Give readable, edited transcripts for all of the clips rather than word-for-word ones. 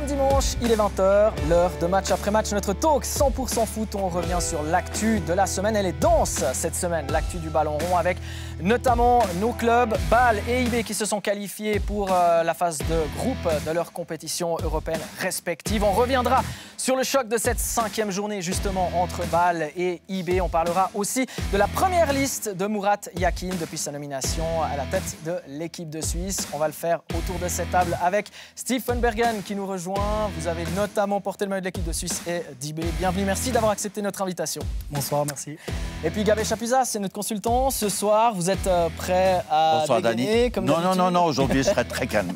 Dimanche, il est 20h, l'heure de match après match. Notre talk 100% foot, on revient sur l'actu de la semaine. Elle est dense cette semaine, l'actu du ballon rond, avec notamment nos clubs Bâle et IB qui se sont qualifiés pour la phase de groupe de leur compétition européenne respective. On reviendra sur le choc de cette 5e journée justement entre Bâle et IB. On parlera aussi de la première liste de Murat Yakin depuis sa nomination à la tête de l'équipe de Suisse. On va le faire autour de cette table avec Stephen Bergen qui nous rejoint. Vous avez notamment porté le maillot de l'équipe de Suisse et d'IB. Bienvenue, merci d'avoir accepté notre invitation. Bonsoir, merci. Et puis Gabé Chapuisat, c'est notre consultant. Ce soir, vous êtes prêt à dégainer comme d'habitude? Non, aujourd'hui je serai très calme.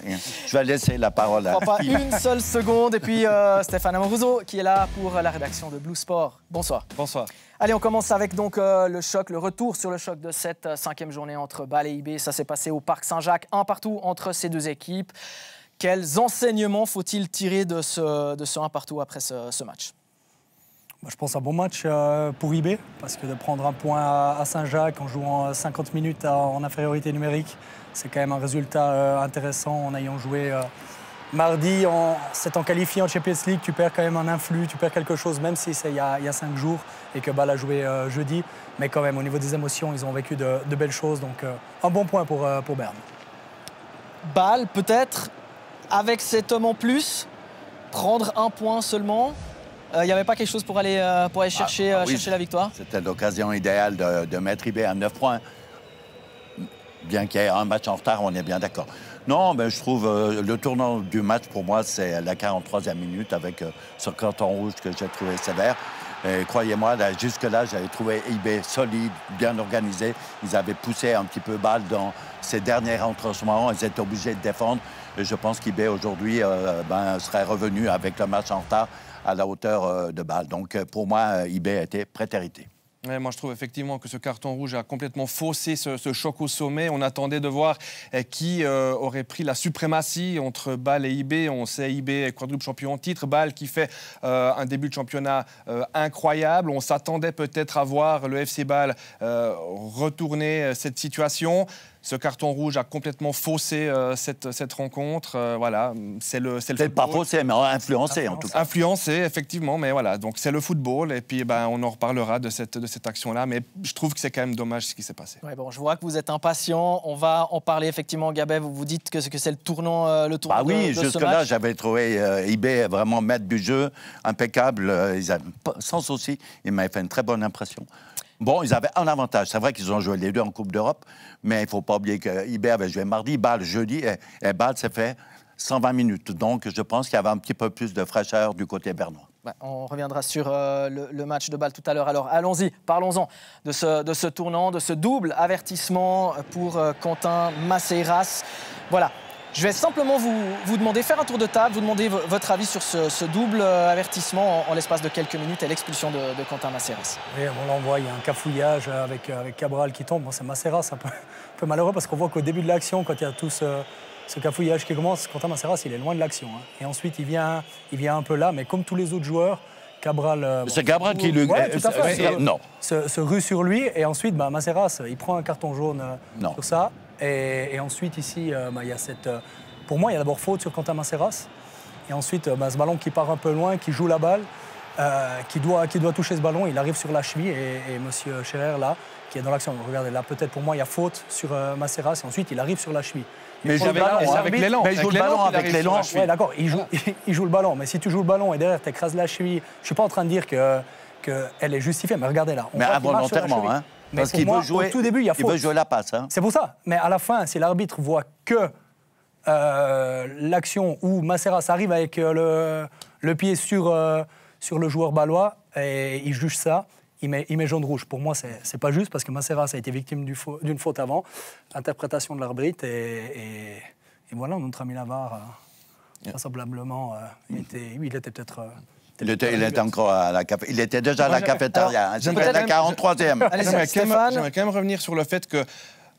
Je vais laisser la parole à... Pas une seule seconde. Et puis Stéphane Amoruso qui est là pour la rédaction de Blue Sport. Bonsoir. Bonsoir. Allez, on commence avec donc le choc, le retour sur le choc de cette 5e journée entre Bâle et IB. Ça s'est passé au Parc Saint-Jacques, un partout entre ces deux équipes. Quels enseignements faut-il tirer de ce un partout après ce match? Je pense un bon match pour IB, parce que de prendre un point à Saint-Jacques en jouant 50 minutes en infériorité numérique, c'est quand même un résultat intéressant en ayant joué mardi, en s'étant qualifié en Champions League, tu perds quand même un influx, tu perds quelque chose, même si c'est il y a 5 jours et que Bâle a joué jeudi. Mais quand même, au niveau des émotions, ils ont vécu de belles choses, donc un bon point pour Berne. Bâle, peut-être, avec cet homme en plus, prendre un point seulement. Il n'y avait pas quelque chose pour aller chercher la victoire? C'était l'occasion idéale de mettre IB à 9 points. Bien qu'il y ait un match en retard, on est bien d'accord. Non, mais je trouve le tournant du match, pour moi, c'est la 43e minute avec ce carton rouge que j'ai trouvé sévère. Et croyez-moi, jusque-là, j'avais trouvé IB solide, bien organisé. Ils avaient poussé un petit peu Bâle dans ces derniers retranchements. Ils étaient obligés de défendre. Et je pense qu'IB, aujourd'hui, serait revenu avec le match en retard à la hauteur de Bâle. Donc, pour moi, IB a été prétérité. Ouais, moi, je trouve effectivement que ce carton rouge a complètement faussé ce choc au sommet. On attendait de voir qui aurait pris la suprématie entre Bâle et IB. On sait IB est quadruple champion en titre. Bâle qui fait un début de championnat incroyable. On s'attendait peut-être à voir le FC Bâle retourner cette situation. Ce carton rouge a complètement faussé cette rencontre. Voilà, c'est le football. Pas faussé, mais influencé en tout cas. Influencé, effectivement, mais voilà. Donc c'est le football et puis on en reparlera de cette action-là. Mais je trouve que c'est quand même dommage ce qui s'est passé. Ouais, bon, je vois que vous êtes impatient. On va en parler effectivement, Gabet. Vous dites que c'est le tournant, de oui, ce match. jusque-là, j'avais trouvé IB vraiment maître du jeu, impeccable. Sans souci, il m'avait fait une très bonne impression. Bon, ils avaient un avantage. C'est vrai qu'ils ont joué les deux en Coupe d'Europe, mais il ne faut pas oublier que IB avait joué mardi, Bâle jeudi, et Bâle s'est fait 120 minutes. Donc, je pense qu'il y avait un petit peu plus de fraîcheur du côté bernois. Ouais, on reviendra sur le match de Bâle tout à l'heure. Alors, allons-y, parlons-en de ce tournant, de ce double avertissement pour Quentin Maceiras. Voilà. Je vais simplement vous demander, faire un tour de table, vous demander votre avis sur ce double avertissement en l'espace de quelques minutes et l'expulsion de Quentin Maceiras. Oui, on l'envoie, il y a un cafouillage avec Cabral qui tombe. Bon, c'est Maceiras, un peu malheureux parce qu'on voit qu'au début de l'action, quand il y a tout ce cafouillage qui commence, Quentin Maceiras, il est loin de l'action. Hein. Et ensuite, il vient un peu là, mais comme tous les autres joueurs, Cabral... c'est Cabral qui lui... Ouais, tout à fait. Non. Se rue sur lui et ensuite, Maceiras, il prend un carton jaune sur ça. Et ensuite, ici, il y a cette... pour moi, il y a d'abord faute sur Quentin Maceiras. Et ensuite, ce ballon qui part un peu loin, qui joue la balle, qui doit toucher ce ballon. Il arrive sur la cheville et M. Scherer, là, qui est dans l'action. Regardez, là, peut-être pour moi, il y a faute sur Maceiras. Et ensuite, il arrive sur la cheville. Mais il joue le ballon avec l'élan. Oui, d'accord, il joue le ballon. Mais si tu joues le ballon et derrière, tu écrases la cheville, je ne suis pas en train de dire qu'elle est justifiée. Mais regardez là. Mais involontairement, hein. Parce qu'il veut jouer, au tout début, il y a faute. Il veut jouer la passe. Hein. C'est pour ça. Mais à la fin, si l'arbitre voit que l'action où Maceiras arrive avec le pied sur le joueur bâlois et il juge ça, il met jaune-rouge. Pour moi, c'est pas juste parce que Masséras a été victime d'une faute avant, interprétation de l'arbitre et voilà, notre ami Lavar, vraisemblablement, il était peut-être... Il était encore à la il était déjà à la cafétéria. C'était la 43e. J'aimerais quand même revenir sur le fait que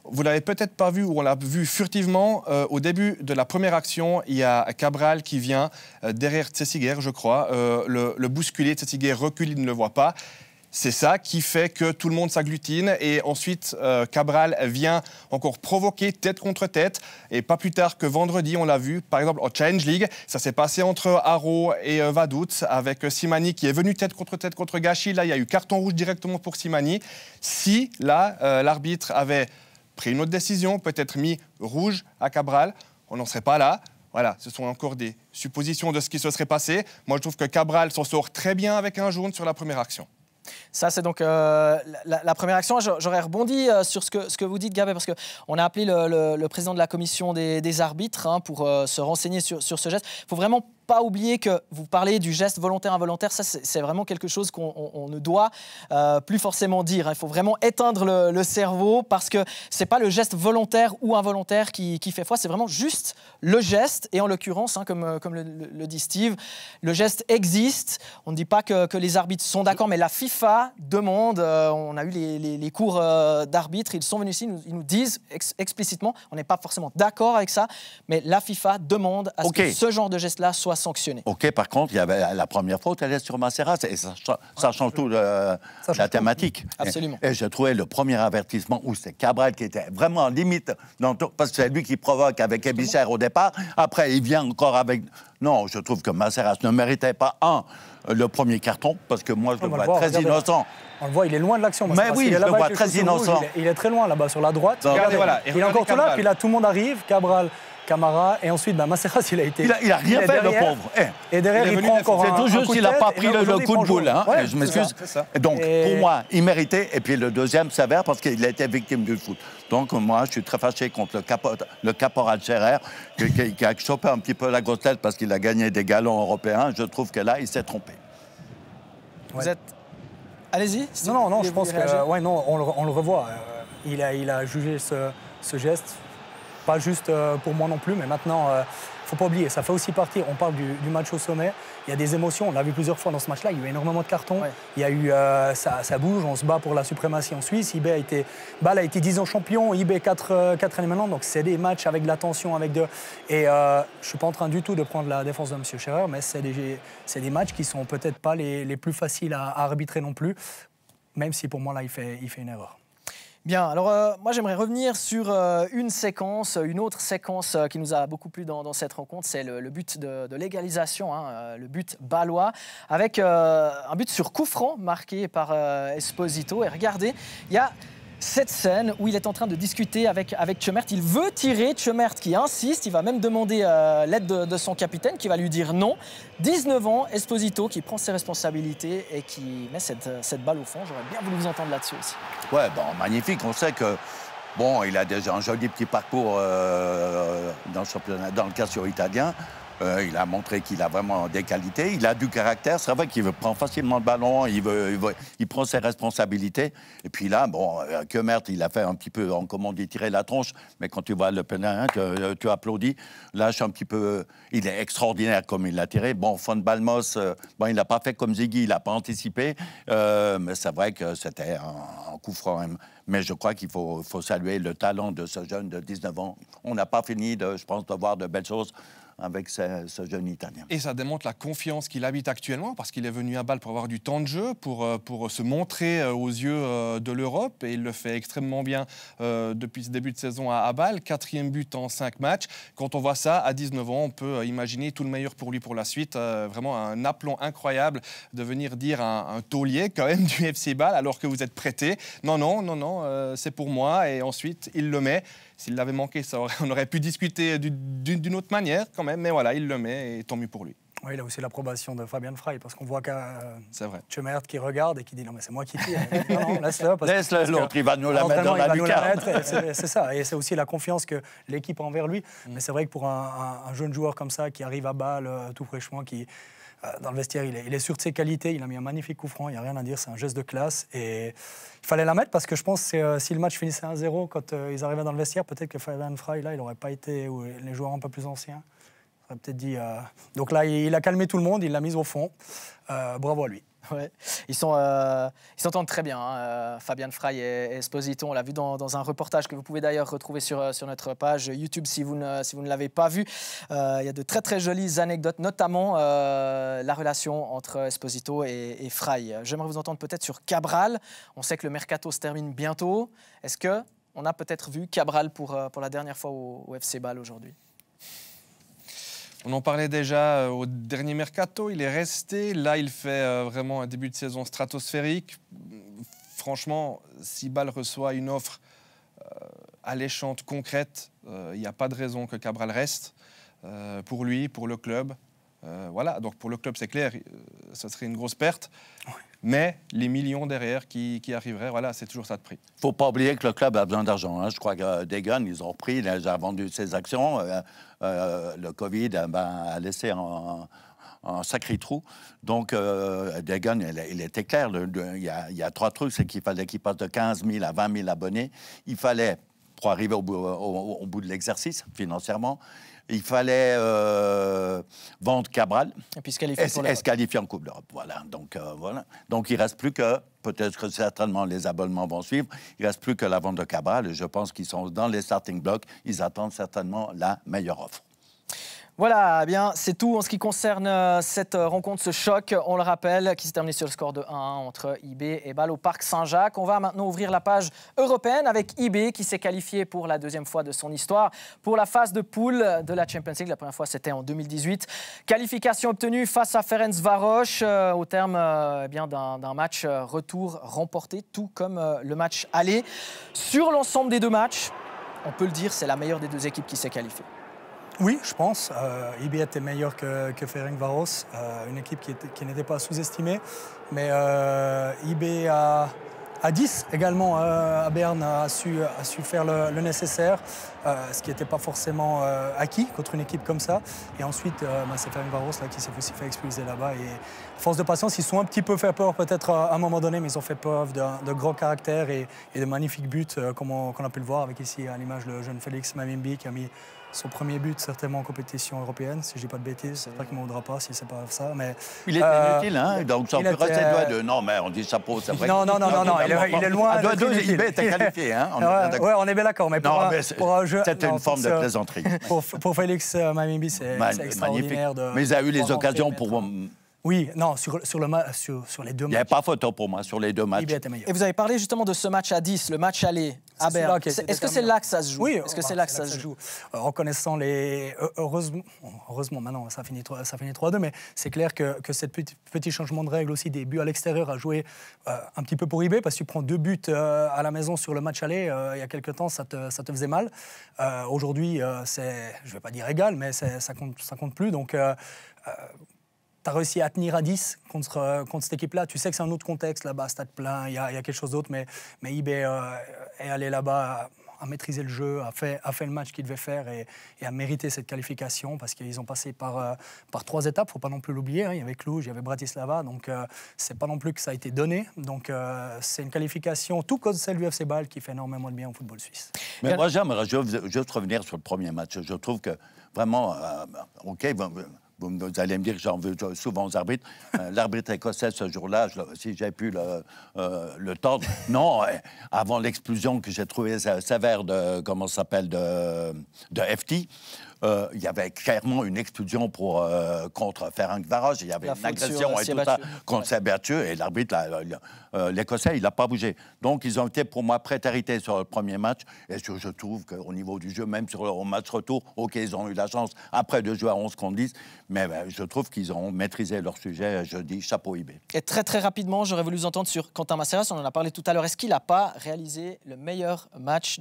vous ne l'avez peut-être pas vu ou on l'a vu furtivement. Au début de la première action, il y a Cabral qui vient derrière Tsessiger, je crois, le bousculer. Tsessiger recule, il ne le voit pas. C'est ça qui fait que tout le monde s'agglutine et ensuite Cabral vient encore provoquer tête contre tête et pas plus tard que vendredi, on l'a vu, par exemple en Challenge League, ça s'est passé entre Haro et Vaduz avec Slimani qui est venu tête contre Gachi. Là, il y a eu carton rouge directement pour Slimani. Si là, l'arbitre avait pris une autre décision, peut-être mis rouge à Cabral, on n'en serait pas là. Voilà, ce sont encore des suppositions de ce qui se serait passé. Moi, je trouve que Cabral s'en sort très bien avec un jaune sur la première action. Ça, c'est donc la première action. J'aurais rebondi sur ce que vous dites, Gabé, parce qu'on a appelé le président de la commission des arbitres pour se renseigner sur ce geste. Il ne faut vraiment pas oublier que vous parlez du geste volontaire-involontaire. Ça, c'est vraiment quelque chose qu'on ne doit plus forcément dire. Il faut vraiment éteindre le cerveau parce que ce n'est pas le geste volontaire ou involontaire qui fait foi. C'est vraiment juste le geste. Et en l'occurrence, comme le dit Steve, le geste existe. On ne dit pas que les arbitres sont d'accord, mais la FIFA demande, on a eu les cours d'arbitres, ils sont venus ici, ils nous disent explicitement, on n'est pas forcément d'accord avec ça, mais la FIFA demande à ce que ce genre de geste-là soit sanctionné. OK, par contre, il y avait la première faute, elle est sur Masséras, et ça change tout la thématique. Absolument. Et j'ai trouvé le premier avertissement où c'est Cabral qui était vraiment limite, parce que c'est lui qui provoque avec Ebicher au départ, après il vient encore avec... Non, je trouve que Masséras ne méritait pas, le premier carton, parce que moi, je le vois très innocent. On le voit, il est loin de l'action. Mais oui, je le vois très innocent. Il est très loin, là-bas, sur la droite. Regardez, voilà. Il est encore tout là, puis là, tout le monde arrive, Cabral, Camara, et ensuite, Masséras, il a été... Il a rien fait, le pauvre. Et derrière, il prend encore un coup de tête. C'est tout juste, il n'a pas pris le coup de boule. Ouais, je m'excuse. Donc, pour moi, il méritait. Et puis, le deuxième sévère parce qu'il a été victime du foot. Donc, moi, je suis très fâché contre le caporal Scherer, qui a chopé un petit peu la grosse tête parce qu'il a gagné des galons européens. Je trouve que là, il s'est trompé. Vous êtes... Allez-y. Non, je pense que... Ouais, non, on le revoit. Il a jugé ce geste. Pas juste pour moi non plus, mais maintenant, il ne faut pas oublier, ça fait aussi partie, on parle du match au sommet, il y a des émotions, on l'a vu plusieurs fois dans ce match-là, il y a eu énormément de cartons, il y a eu, ça bouge, on se bat pour la suprématie en Suisse, Bâle a été 10 ans champion, IB 4 années maintenant, donc c'est des matchs avec de la tension, et je ne suis pas en train du tout de prendre la défense de M. Scherer, mais c'est des matchs qui ne sont peut-être pas les plus faciles à arbitrer non plus, même si pour moi là il fait une erreur. Bien, alors moi j'aimerais revenir sur une autre séquence qui nous a beaucoup plu dans cette rencontre, c'est le but de l'égalisation, le but bâlois, avec un but sur coup franc marqué par Esposito. Et regardez, il y a cette scène où il est en train de discuter avec Tchemert. Il veut tirer, Tchemert qui insiste, il va même demander l'aide de son capitaine qui va lui dire non. 19 ans, Esposito qui prend ses responsabilités et qui met cette balle au fond. J'aurais bien voulu vous entendre là-dessus aussi. Ouais, bon, magnifique. On sait que, bon, il a déjà un joli petit parcours dans le championnat, dans le Calcio italien. Il a montré qu'il a vraiment des qualités. Il a du caractère. C'est vrai qu'il prend facilement le ballon. Il prend ses responsabilités. Et puis là, bon, Tchemert, il a fait un petit peu, comme on dit, tirer la tronche. Mais quand tu vois le pénal, tu applaudis. Là, je suis un petit peu... Il est extraordinaire comme il l'a tiré. Bon, Von Balmos, bon, il n'a pas fait comme Ziggy. Il n'a pas anticipé. Mais c'est vrai que c'était un coup franc. Mais je crois qu'il faut saluer le talent de ce jeune de 19 ans. On n'a pas fini, je pense, de voir de belles choses avec ce jeune Italien. Et ça démontre la confiance qu'il habite actuellement, parce qu'il est venu à Bâle pour avoir du temps de jeu, pour se montrer aux yeux de l'Europe, et il le fait extrêmement bien depuis ce début de saison à Bâle. 4e but en 5 matchs. Quand on voit ça, à 19 ans, on peut imaginer tout le meilleur pour lui pour la suite. Vraiment un aplomb incroyable de venir dire à un taulier quand même du FC Bâle, alors que vous êtes prêté. Non, c'est pour moi. Et ensuite, il le met. S'il l'avait manqué, on aurait pu discuter d'une autre manière quand même, mais voilà, il le met et tant mieux pour lui. Oui, il a aussi l'approbation de Fabian Frey, parce qu'on voit Tchemert qui regarde et qui dit non, mais c'est moi qui tire. Non, laisse-le. Laisse-le, l'autre, il va nous la mettre dans la lucarne. C'est ça, et c'est aussi la confiance que l'équipe a envers lui. Mais c'est vrai que pour un jeune joueur comme ça, qui arrive à Bâle tout fraîchement, Dans le vestiaire, il est sûr de ses qualités. Il a mis un magnifique coup franc. Il n'y a rien à dire. C'est un geste de classe. Et il fallait la mettre parce que je pense que si le match finissait 1-0, quand ils arrivaient dans le vestiaire, peut-être que Fabian Frey, là, il n'aurait pas été... Ou les joueurs un peu plus anciens. On aurait peut-être dit... Donc là, il a calmé tout le monde. Il l'a mis au fond. Bravo à lui. Ouais. Ils s'entendent très bien, hein. Fabian Frey et Esposito. On l'a vu dans un reportage que vous pouvez d'ailleurs retrouver sur notre page YouTube si vous ne l'avez pas vu. Il y a de très très jolies anecdotes, notamment la relation entre Esposito et Frey. J'aimerais vous entendre peut-être sur Cabral. On sait que le mercato se termine bientôt. Est-ce qu'on a peut-être vu Cabral pour la dernière fois au FC Bâle aujourd'hui? On en parlait déjà au dernier mercato, il est resté. Là, il fait vraiment un début de saison stratosphérique. Franchement, si Bâle reçoit une offre alléchante, concrète, il n'y a pas de raison que Cabral reste. Pour lui, pour le club. Voilà, donc pour le club, c'est clair, ça serait une grosse perte. Ouais. Mais les millions derrière qui arriveraient, voilà, c'est toujours ça de prix. Il ne faut pas oublier que le club a besoin d'argent. Hein. Je crois que Degan, ils ont repris, il a vendu ses actions. Le Covid a laissé un sacré trou. Donc, Degan, il était clair. Il y a 3 trucs. C'est qu'il fallait qu'il passe de 15 000 à 20 000 abonnés. Il fallait, pour arriver au bout de l'exercice, financièrement, il fallait vendre Cabral et puis se qualifier en Coupe d'Europe. Voilà. Donc, il ne reste plus que, peut-être que certainement les abonnements vont suivre, il ne reste plus que la vente de Cabral. Et je pense qu'ils sont dans les starting blocks. Ils attendent certainement la meilleure offre. Voilà, eh bien, c'est tout en ce qui concerne cette rencontre, ce choc, on le rappelle, qui s'est terminé sur le score de 1-1 entre IB et Bâle au Parc Saint-Jacques. On va maintenant ouvrir la page européenne avec IB qui s'est qualifié pour la 2e fois de son histoire pour la phase de poule de la Champions League. La première fois, c'était en 2018. Qualification obtenue face à Ferencváros au terme d'un match retour remporté, tout comme le match aller. Sur l'ensemble des 2 matchs, on peut le dire, c'est la meilleure des 2 équipes qui s'est qualifiée. Oui, je pense. IB était meilleur que Ferencváros, une équipe qui n'était pas sous-estimée. Mais IB à 10 également à Berne a su faire le nécessaire, ce qui n'était pas forcément acquis contre une équipe comme ça. Et ensuite, c'est Ferencváros qui s'est aussi fait expulser là-bas. Et force de patience, ils sont un petit peu fait peur peut-être à un moment donné, mais ils ont fait preuve de gros caractère et de magnifiques buts, comme on a pu le voir avec ici à l'image le jeune Félix Mavimbi qui a mis son premier but certainement en compétition européenne, si je ne dis pas de bêtises. J'espère qu'il ne m'en voudra pas si ce n'est pas ça. Mais, il était inutile, hein, donc ça peut rester doigt de... Non, mais on dit chapeau, c'est vrai. Non, il est loin d'être inutile. IB était qualifié, hein. On est bien d'accord, mais pour un jeu... C'était une forme de plaisanterie. Pour Félix Mavimbi, c'est extraordinaire. Mais il a eu les occasions pour... Oui, non, sur les 2 matchs. Il n'y avait pas photo pour moi sur les 2 matchs. Et vous avez parlé justement de ce match à 10, le match aller à Berne. Est-ce que c'est là que ça se joue? Oui, est-ce que c'est là que ça se joue? Reconnaissant les... Heureusement, maintenant, ça finit 3-2, mais c'est clair que ce petit changement de règle aussi des buts à l'extérieur a joué un petit peu pour IB, parce que tu prends 2 buts à la maison sur le match aller, il y a quelques temps, ça te faisait mal. Aujourd'hui, c'est, je ne vais pas dire égal, mais ça compte plus, donc... tu as réussi à tenir à 10 contre cette équipe-là. Tu sais que c'est un autre contexte là-bas, stade plein, il y a quelque chose d'autre, mais IB est allé là-bas, a maîtrisé le jeu, a fait le match qu'il devait faire et a mérité cette qualification parce qu'ils ont passé par 3 étapes, il ne faut pas non plus l'oublier. Hein. Il y avait Cluj, il y avait Bratislava, donc c'est pas non plus que ça a été donné. Donc c'est une qualification, tout comme celle du FC Bâle, qui fait énormément de bien au football suisse. Mais moi, j'aimerais juste revenir sur le premier match. Je trouve que vraiment, OK, vous allez me dire que j'en veux souvent aux arbitres. L'arbitre écossais, ce jour-là, si j'avais pu le tordre... Non, avant l'explosion que j'ai trouvée sévère de... Comment ça s'appelle? De FT, il y avait clairement une expulsion contre Ferencváros. Il y avait une agression et tout ça contre Sébertieux. Et l'arbitre, l'Écossais, il n'a pas bougé. Donc, ils ont été, pour moi, prétérités sur le premier match. Et je trouve qu'au niveau du jeu, même au match retour, OK, ils ont eu la chance, après de jouer à 11 contre 10. Mais je trouve qu'ils ont maîtrisé leur sujet. Je dis chapeau IB. Et très, très rapidement, j'aurais voulu vous entendre sur Quentin Maceiras. On en a parlé tout à l'heure. Est-ce qu'il n'a pas réalisé le meilleur match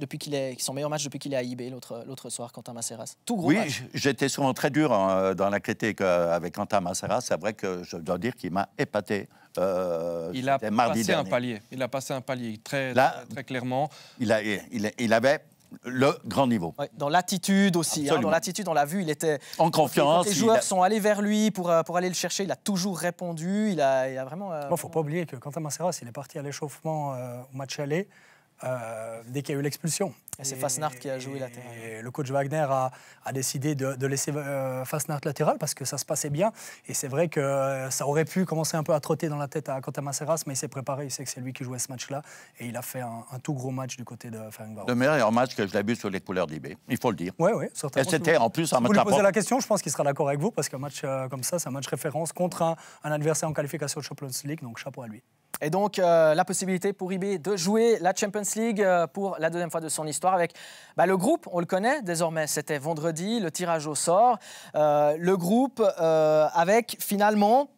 son meilleur match depuis qu'il est à IB l'autre soir, Quentin Maceiras? Tout gros. Oui, j'étais souvent très dur dans la critique avec Quentin Maceiras. C'est vrai que je dois dire qu'il m'a épaté. Il a passé un palier. Il a passé un palier très clairement. Il avait le grand niveau. Ouais, dans l'attitude aussi. Hein, dans l'attitude, on l'a vu, il était en confiance. Quand les joueurs sont allés vers lui pour aller le chercher, il a toujours répondu. Il a vraiment. Il ne faut pas oublier que Quentin Maceiras, il est parti à l'échauffement au match aller dès qu'il y a eu l'expulsion. Et c'est Fasnacht qui a joué latéral. Et le coach Wagner a décidé de laisser Fasnacht latéral parce que ça se passait bien. Et c'est vrai que ça aurait pu commencer un peu à trotter dans la tête à Quentin Maceiras, mais il s'est préparé. Il sait que c'est lui qui jouait ce match-là. Et il a fait un tout gros match du côté de Ferencváros. Le meilleur match que je l'ai vu sur les couleurs d'IB, il faut le dire. Oui, oui, certainement. Et c'était en plus un match. Si vous lui posez la question, je pense qu'il sera d'accord avec vous parce qu'un match comme ça, c'est un match référence contre un adversaire en qualification de Champions League. Donc chapeau à lui. Et donc, la possibilité pour IB de jouer la Champions League pour la deuxième fois de son histoire avec le groupe, on le connaît désormais, c'était vendredi, le tirage au sort. Le groupe avec finalement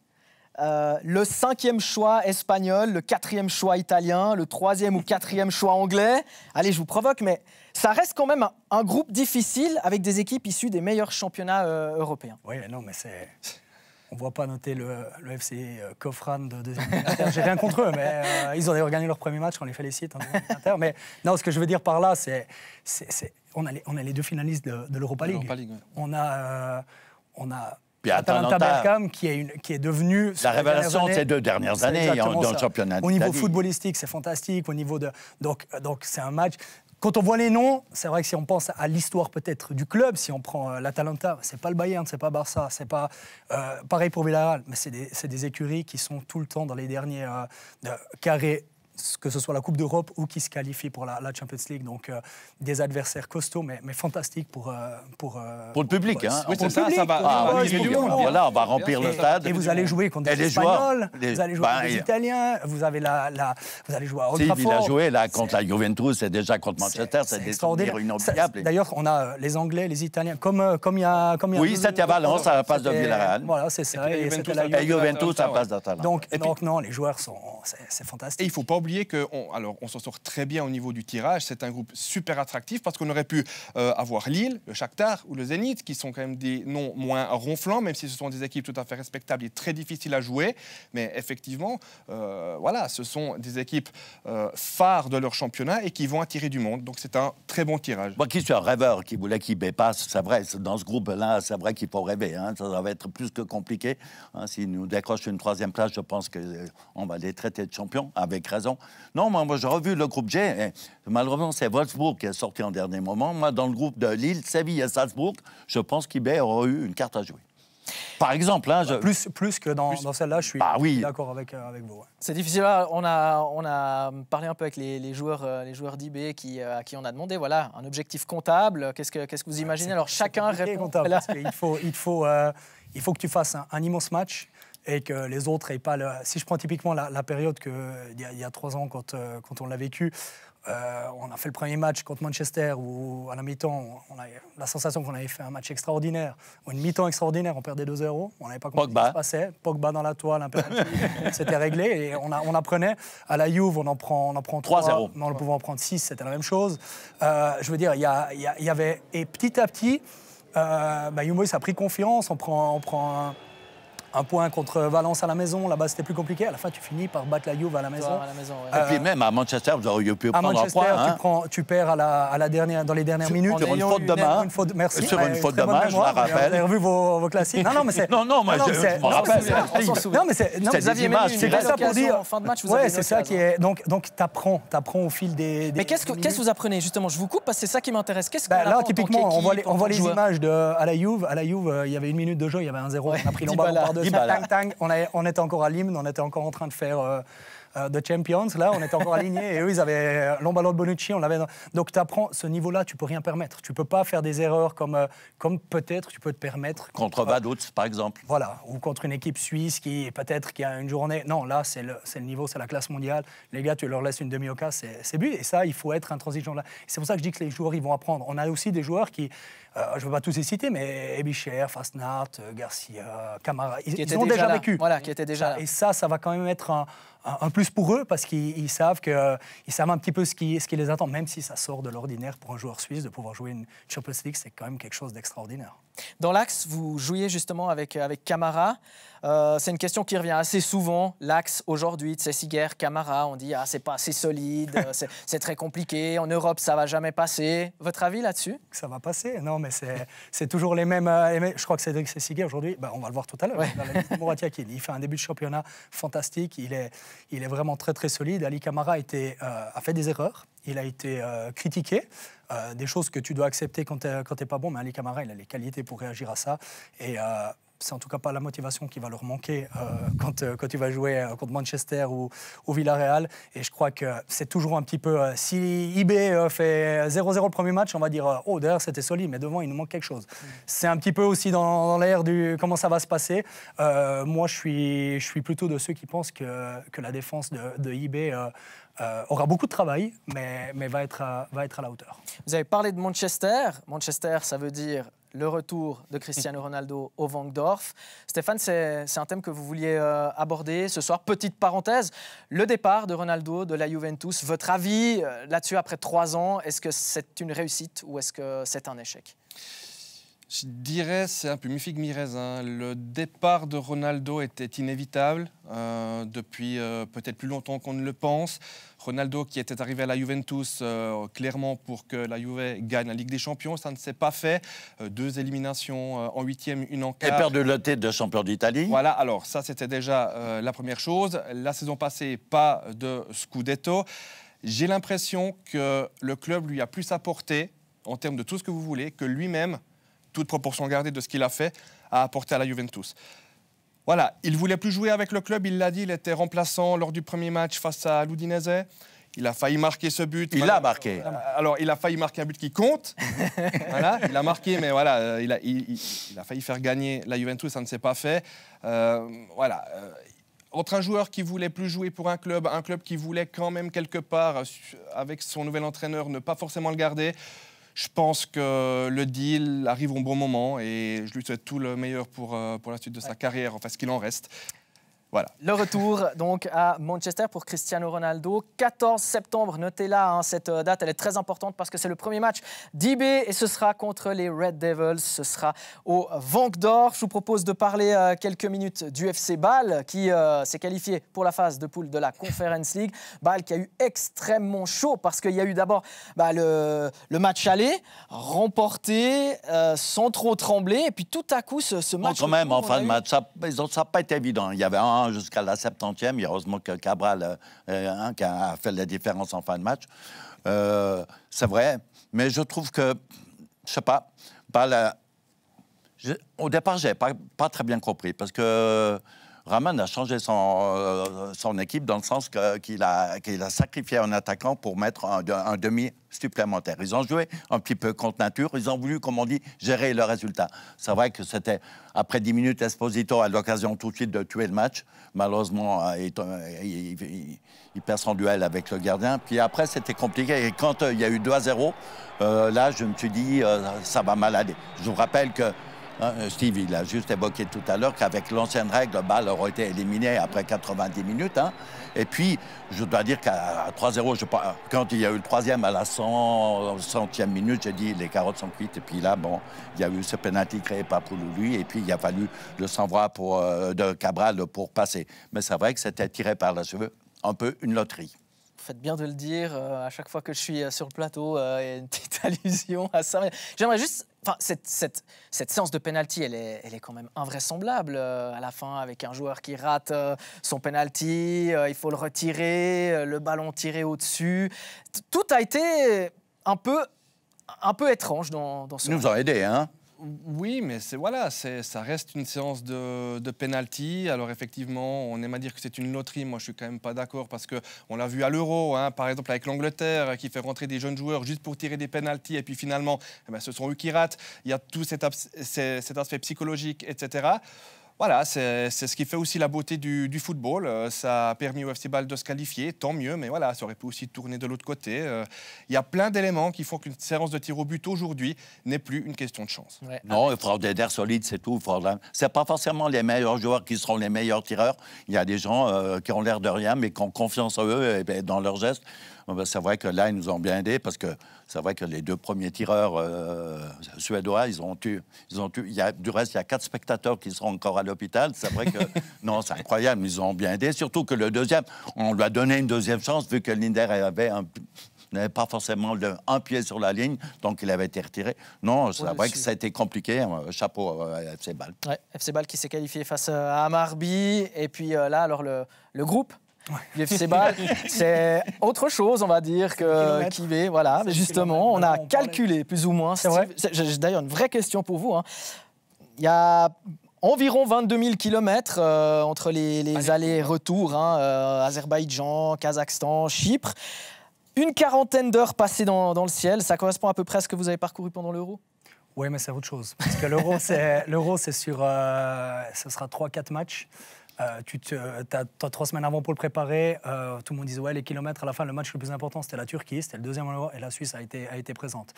le 5e choix espagnol, le 4e choix italien, le 3e ou 4e choix anglais. Allez, je vous provoque, mais ça reste quand même un groupe difficile avec des équipes issues des meilleurs championnats européens. Oui, non, mais c'est... On ne voit pas noter le FC Kofran de deuxième Inter. J'ai rien contre eux, mais ils ont d'ailleurs gagné leur premier match, on les félicite. Inter. Mais non, ce que je veux dire par là, c'est on a les deux finalistes de l'Europa League. Ouais. On a Atalanta Bergame qui est devenu... La révélation de ces 2 dernières années dans le championnat d'Italie. Au niveau footballistique, c'est fantastique. Au niveau de... Donc c'est un match... Quand on voit les noms, c'est vrai que si on pense à l'histoire peut-être du club, si on prend l'Atalanta, c'est pas le Bayern, c'est pas Barça, c'est pas pareil pour Villarreal, mais c'est des écuries qui sont tout le temps dans les derniers carrés, que ce soit la Coupe d'Europe ou qui se qualifient pour la Champions League. Donc des adversaires costauds, mais fantastiques pour le public. Hein. Oui, c'est ça, ça va. Voilà, on va remplir le stade. Et vous allez jouer contre des Espagnols, vous allez jouer contre des Italiens, vous allez jouer à Old Trafford. Il a joué là contre la Juventus, c'est déjà contre Manchester, c'est des souvenirs inoubliables. D'ailleurs, on a les Anglais, les Italiens, comme il y a... Oui, c'était à Valence, à la place de Villarreal. Voilà, c'est ça. Et Juventus, à la place d'Atalanta. Donc non, les joueurs c'est fantastique. Et il ne faut pas oublier qu'on s'en sort très bien au niveau du tirage. C'est un groupe super attractif parce qu'on aurait pu avoir Lille, le Shakhtar ou le Zénith, qui sont quand même des noms moins ronflants, même si ce sont des équipes tout à fait respectables et très difficiles à jouer. Mais effectivement, voilà, ce sont des équipes phares de leur championnat et qui vont attirer du monde. Donc c'est un très bon tirage. Moi qui suis un rêveur, qui voulait qu'IB passe, c'est vrai, dans ce groupe-là, c'est vrai qu'il faut rêver. Hein, ça va être plus que compliqué. Hein, s'ils nous décrochent une 3e place, je pense qu'on va les traiter de champions, avec raison. Non, moi, j'ai revu le groupe G. Et malheureusement, c'est Wolfsburg qui est sorti en dernier moment. Moi, dans le groupe de Lille, Séville et Salzbourg, je pense qu'IB aura eu une carte à jouer. Par exemple, hein, plus que dans celle-là, je suis d'accord avec vous. Ouais. C'est difficile. On a parlé un peu avec les joueurs d'IB à qui on a demandé un objectif comptable. Qu'est-ce que vous imaginez? Alors chacun répond. Comptable, parce qu'il faut que tu fasses un immense match. Et que les autres n'aient pas... Si je prends typiquement la période il y a 3 ans, quand on l'a vécu, on a fait le premier match contre Manchester, où à la mi-temps, on a la sensation qu'on avait fait un match extraordinaire, ou une mi-temps extraordinaire, on perdait 2-0, on n'avait pas compris ce qui se passait. Pogba dans la toile, un peu, c'était réglé, et on apprenait. À la Juve, on en prend 3-0. Mais on pouvait en prendre 6, c'était la même chose. Je veux dire, il y avait... Et petit à petit, Young Boys a pris confiance, on prend un point contre Valence à la maison, là-bas c'était plus compliqué. À la fin, tu finis par battre la Juve à la maison. Et puis même à Manchester, vous auriez pu prendre un point. Hein. Tu perds dans les dernières minutes. Sur une faute de main. Merci. Sur une faute de main, je la rappelle. Vous avez revu vos classiques. Non, mais c'est... Non, moi, je me rappelle. Non, mais c'est pas ça pour dire... En fin de match, vous avez c'est ça qui est... Donc t'apprends au fil des... Mais qu'est-ce que vous apprenez, justement? Je vous coupe parce que c'est ça qui m'intéresse. Qu'est-ce qu'on là, typiquement, on voit les images à la Juve. À la Juve, il y avait 1 minute de jeu, il y avait 1-0. On a pris l'emballement par-dessus. On était encore à l'hymne, on était encore en train de faire de Champions, là, on était encore alignés, et eux, ils avaient l'emballon de Bonucci, on l'avait... Donc, tu apprends, ce niveau-là, tu peux rien permettre. Tu peux pas faire des erreurs comme peut-être tu peux te permettre... Contre Vaduz, par exemple. Voilà, ou contre une équipe suisse qui a une journée... Non, là, c'est le niveau, c'est la classe mondiale. Les gars, tu leur laisses une demi-occasion, c'est but, et ça, il faut être intransigeant là. C'est pour ça que je dis que les joueurs, ils vont apprendre. On a aussi des joueurs qui... je ne veux pas tous les citer, mais Ebicher, Fasnacht, Garcia, Camara, ils ont déjà vécu. Voilà, qui étaient déjà là. Et ça va quand même être un plus pour eux, parce qu'ils savent un petit peu ce qui les attend, même si ça sort de l'ordinaire pour un joueur suisse de pouvoir jouer une Champions League, c'est quand même quelque chose d'extraordinaire. Dans l'axe, vous jouiez justement avec Camara. C'est une question qui revient assez souvent. L'axe aujourd'hui, Tsessiger, Camara, on dit « Ah, c'est pas assez solide, c'est très compliqué. En Europe, ça va jamais passer. » Votre avis là-dessus? Ça va passer. Non, mais c'est toujours les mêmes. Je crois que Cédric Tsessiger, aujourd'hui, on va le voir tout à l'heure. Ouais. Il fait un début de championnat fantastique. Il est vraiment très, très solide. Ali Camara a fait des erreurs. Il a été critiqué. Des choses que tu dois accepter quand tu n'es pas bon. Mais Ali Camara, il a les qualités pour réagir à ça. Et c'est en tout cas pas la motivation qui va leur manquer quand tu vas jouer contre Manchester ou Villarreal. Et je crois que c'est toujours un petit peu... si IB fait 0-0 le premier match, on va dire « Oh, derrière, c'était solide, mais devant, il nous manque quelque chose. » C'est un petit peu aussi dans l'air du comment ça va se passer. Moi, je suis plutôt de ceux qui pensent que la défense de IB... aura beaucoup de travail, mais va être à la hauteur. Vous avez parlé de Manchester. Manchester, ça veut dire le retour de Cristiano Ronaldo au Wankdorf. Stéphane, c'est un thème que vous vouliez aborder ce soir. Petite parenthèse, le départ de Ronaldo de la Juventus. Votre avis là-dessus après 3 ans, est-ce que c'est une réussite ou est-ce que c'est un échec? Je dirais, c'est un peu mi-figue, mi-raisin. Le départ de Ronaldo était inévitable depuis peut-être plus longtemps qu'on ne le pense. Ronaldo qui était arrivé à la Juventus clairement pour que la Juve gagne la Ligue des Champions, ça ne s'est pas fait. 2 éliminations en 8e, une en quart. Et perdu le titre de champion d'Italie. Voilà, alors ça c'était déjà la première chose. La saison passée, pas de Scudetto. J'ai l'impression que le club lui a plus apporté, en termes de tout ce que vous voulez, que lui-même, toute proportion gardée de ce qu'il a fait, a apporté à la Juventus. Voilà, il ne voulait plus jouer avec le club, il l'a dit, il était remplaçant lors du premier match face à l'Udinese. Il a failli marquer ce but. Il l'a marqué. Alors, il a failli marquer un but qui compte. Voilà, il a marqué, mais voilà, il a failli faire gagner la Juventus, ça ne s'est pas fait. Voilà. Entre un joueur qui voulait plus jouer pour un club qui voulait quand même quelque part, avec son nouvel entraîneur, ne pas forcément le garder, je pense que le deal arrive au bon moment et je lui souhaite tout le meilleur pour la suite de sa carrière, enfin ce qu'il en reste. Voilà. Le retour donc à Manchester pour Cristiano Ronaldo. 14 septembre, notez-la, hein, cette date elle est très importante parce que c'est le premier match d'IB et ce sera contre les Red Devils. Ce sera au Wankdorf. Je vous propose de parler quelques minutes du FC Bâle qui s'est qualifié pour la phase de poule de la Conference League. Bâle qui a eu extrêmement chaud parce qu'il y a eu d'abord le match aller remporté sans trop trembler et puis tout à coup ce match... Quand même, en fin de match, ça n'a pas été évident. Il y avait jusqu'à la 70e. Heureusement que Cabral qui a fait la différence en fin de match. C'est vrai. Mais je trouve que, je sais pas, au départ, je n'avais pas très bien compris. Parce que Raman a changé son équipe dans le sens qu'il a sacrifié un attaquant pour mettre un demi supplémentaire. Ils ont joué un petit peu contre nature. Ils ont voulu, comme on dit, gérer le résultat. C'est vrai que c'était, après 10 minutes, Esposito a l'occasion tout de suite de tuer le match. Malheureusement, il perd son duel avec le gardien. Puis après, c'était compliqué. Et quand il y a eu 2-0, là, je me suis dit, ça va mal aller. Je vous rappelle que Steve, il a juste évoqué tout à l'heure qu'avec l'ancienne règle, Bâle aurait été éliminé après 90 minutes. Hein. Et puis, je dois dire qu'à 3-0, quand il y a eu le troisième à la 100e minute, j'ai dit les carottes sont cuites. Et puis là, bon, il y a eu ce pénalty créé par Pouloulou. Et puis, il a fallu le sang-froid de Cabral pour passer. Mais c'est vrai que c'était tiré par la cheveux, un peu une loterie. Vous faites bien de le dire. À chaque fois que je suis sur le plateau, il y a une petite allusion à ça. J'aimerais juste... Enfin, cette séance de penalty, elle est quand même invraisemblable à la fin, avec un joueur qui rate son penalty, il faut le retirer, le ballon tiré au-dessus. Tout a été un peu étrange dans ce... Ils nous ont aidés, hein? Oui, mais ça reste une séance de penalty. Alors effectivement, on aime à dire que c'est une loterie. Moi, je suis quand même pas d'accord parce que on l'a vu à l'Euro, hein, par exemple avec l'Angleterre qui fait rentrer des jeunes joueurs juste pour tirer des penaltys et puis finalement, ce sont eux qui ratent. Il y a tout cet aspect psychologique, etc. Voilà, c'est ce qui fait aussi la beauté du football. Ça a permis au FC Bâle de se qualifier, tant mieux, mais voilà, ça aurait pu aussi tourner de l'autre côté. Il y a plein d'éléments qui font qu'une séance de tir au but aujourd'hui n'est plus une question de chance. Ouais. Non, il faudra des airs solides, c'est tout. C'est pas forcément les meilleurs joueurs qui seront les meilleurs tireurs. Il y a des gens qui ont l'air de rien, mais qui ont confiance en eux et dans leurs gestes. C'est vrai que là, ils nous ont bien aidés parce que c'est vrai que les 2 premiers tireurs suédois, du reste, il y a 4 spectateurs qui seront encore à l'hôpital. C'est vrai que, non, c'est incroyable, ils nous ont bien aidés. Surtout que le deuxième, on lui a donné une deuxième chance vu que Linder n'avait pas forcément un pied sur la ligne, donc il avait été retiré. Non, c'est vrai que ça a été compliqué. Chapeau à FC Bâle. Ouais, FC Bâle qui s'est qualifié face à Amarby. Et puis là, alors le groupe du FC Bâle, c'est autre chose, on va dire, que qu'IB. Voilà, mais justement, on a calculé plus ou moins. C'est vrai. J'ai d'ailleurs une vraie question pour vous. Il y a environ 22 000 kilomètres entre les allers-retours, Azerbaïdjan, Kazakhstan, Chypre. Une quarantaine d'heures passées dans le ciel, ça correspond à peu près à ce que vous avez parcouru pendant l'Euro? Oui, mais c'est autre chose. Parce que l'Euro, c'est sur... ce sera 3-4 matchs. T'as 3 semaines avant pour le préparer. Tout le monde disait, ouais, les kilomètres, à la fin, le match le plus important, c'était la Turquie. C'était le deuxième Euro et la Suisse a été présente.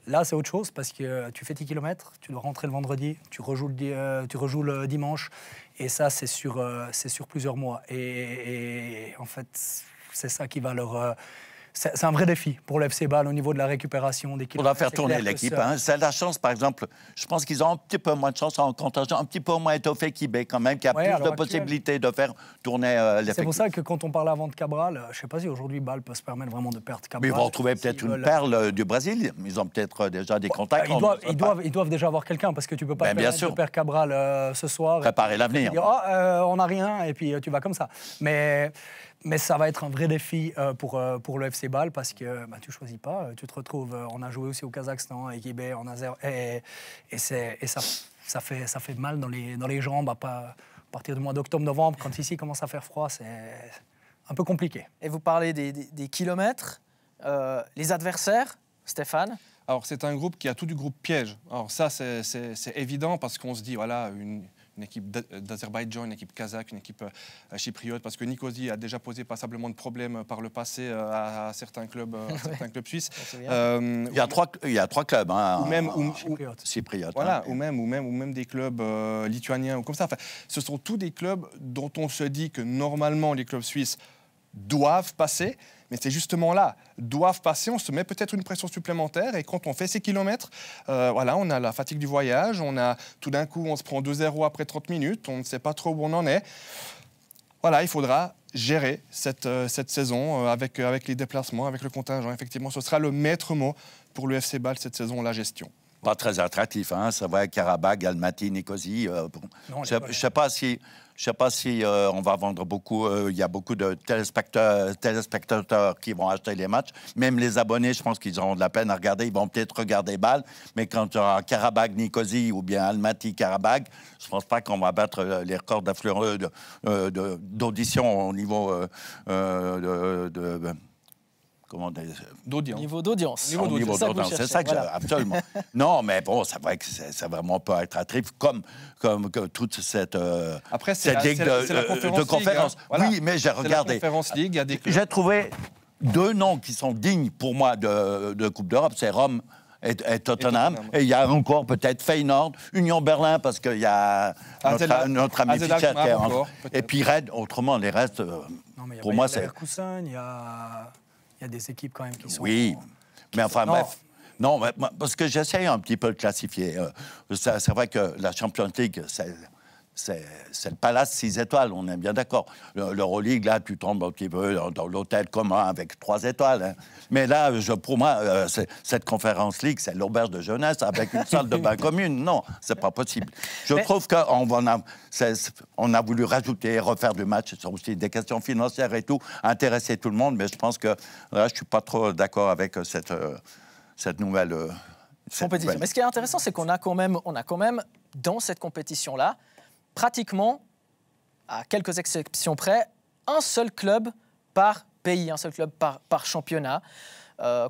Là, c'est autre chose parce que tu fais tes kilomètres, tu dois rentrer le vendredi, tu rejoues le dimanche. Et ça, c'est sur plusieurs mois. Et en fait, c'est ça qui va leur... C'est un vrai défi pour le FC Bâle au niveau de la récupération des kilomètres. On doit faire tourner l'équipe. C'est la chance, par exemple. Je pense qu'ils ont un petit peu moins de chance en contingent, un petit peu moins étoffé qu'IB quand même, qui a plus de possibilités de faire tourner l'effectif. C'est pour ça que quand on parle avant de Cabral, je ne sais pas si aujourd'hui Bâle peut se permettre vraiment de perdre Cabral. Mais ils vont retrouver peut-être une perle du Brésil. Ils ont peut-être déjà des contacts. Ils doivent déjà avoir quelqu'un parce que tu ne peux pas perdre Cabral ce soir. Préparer l'avenir. On n'a rien et puis tu vas comme ça. Mais ça va être un vrai défi pour le FC Bâle parce que tu ne choisis pas. Tu te retrouves, on a joué aussi au Kazakhstan, avec IB, en Azerbaïdjan, et ça fait mal dans les jambes à partir du mois d'octobre-novembre. Quand ici commence à faire froid, c'est un peu compliqué. Et vous parlez des kilomètres, les adversaires, Stéphane? Alors c'est un groupe qui a tout du groupe piège. Alors ça c'est évident parce qu'on se dit voilà une équipe d'Azerbaïdjan, une équipe kazakh, une équipe chypriote, parce que Nicosie a déjà posé passablement de problèmes par le passé à certains clubs suisses. Il y a trois clubs, chypriotes. Voilà, ou même des clubs lituaniens ou comme ça. Enfin, ce sont tous des clubs dont on se dit que normalement les clubs suisses doivent passer. Mais c'est justement là, doivent passer, on se met peut-être une pression supplémentaire et quand on fait ces kilomètres, on a la fatigue du voyage, tout d'un coup on se prend 2-0 après 30 minutes, on ne sait pas trop où on en est. Voilà, il faudra gérer cette saison avec les déplacements, avec le contingent. Effectivement, ce sera le maître mot pour le FC Bâle cette saison, la gestion. Pas très attractif, c'est vrai, Karabag, Almaty, Nicosie. Je ne sais pas si on va vendre beaucoup. Il y a beaucoup de téléspectateurs qui vont acheter les matchs. Même les abonnés, je pense qu'ils auront de la peine à regarder. Ils vont peut-être regarder Bâle. Mais quand il y aura Karabag, Nicosie ou bien Almaty, Karabag, je ne pense pas qu'on va battre les records d'audition au niveau d'audience. Niveau d'audience. C'est ça que absolument. Non, mais bon, c'est vrai que ça vraiment peut être attractif comme toute cette ligue de conférence. Voilà. Oui, mais j'ai regardé. La Conférence League, il y a des clubs. J'ai trouvé 2 noms qui sont dignes pour moi de Coupe d'Europe, c'est Rome et Tottenham. Et il y a encore peut-être Feyenoord, Union Berlin, parce qu'il y a notre ami Fischer. Et puis Rennes, autrement, les restes, pour moi, c'est... Il y a des équipes quand même qui sont... Oui, mais enfin, bref. Non, parce que j'essaye un petit peu de classifier. C'est vrai que la Champions League, c'est le palace 6 étoiles, on est bien d'accord. L'Euroleague, là, tu tombes un petit peu dans l'hôtel commun avec 3 étoiles. Mais là, pour moi, cette Conférence League, c'est l'auberge de jeunesse avec une salle de bain commune. Non, c'est pas possible. Je trouve qu'on a voulu rajouter, refaire du match, ce sont aussi des questions financières et tout, intéresser tout le monde, mais je pense que là, je suis pas trop d'accord avec cette nouvelle compétition. Mais ce qui est intéressant, c'est qu'on a quand même, dans cette compétition-là, pratiquement, à quelques exceptions près, un seul club par pays, un seul club par championnat.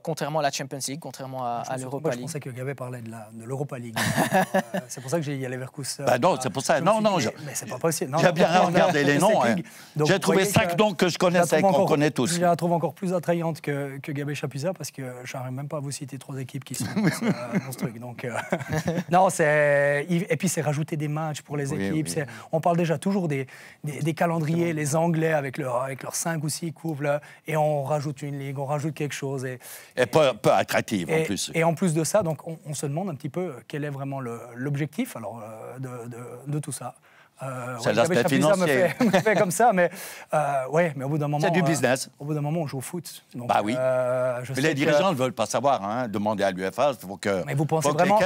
contrairement à la Champions League, contrairement à l'Europa League. Je pensais que Gabé parlait de l'Europa League. C'est pour ça que j'ai dit Leverkusen. Non, c'est pour ça. Non, mais c'est pas possible. J'ai bien regardé les noms. J'ai trouvé 5 noms que je connaissais, qu'on connaît tous. Je la trouve encore plus attrayante que Gabé Chapuisat parce que je n'arrive même pas à vous citer 3 équipes qui sont dans ce truc. Donc, non, et puis c'est rajouter des matchs pour les équipes. Oui. On parle déjà toujours des calendriers, les Anglais avec leurs 5 ou 6 couples, et on rajoute une ligue, on rajoute quelque chose. Et peu attractive en plus. Et en plus de ça, donc on se demande un petit peu quel est vraiment l'objectif de tout ça. C'est l'aspect financier. Me fait comme ça, mais mais au bout d'un moment... C'est du business. Au bout d'un moment, on joue au foot. Donc, oui. Mais les dirigeants ne veulent pas savoir. Demander à l'UEFA, il faut que... Mais vous pensez vraiment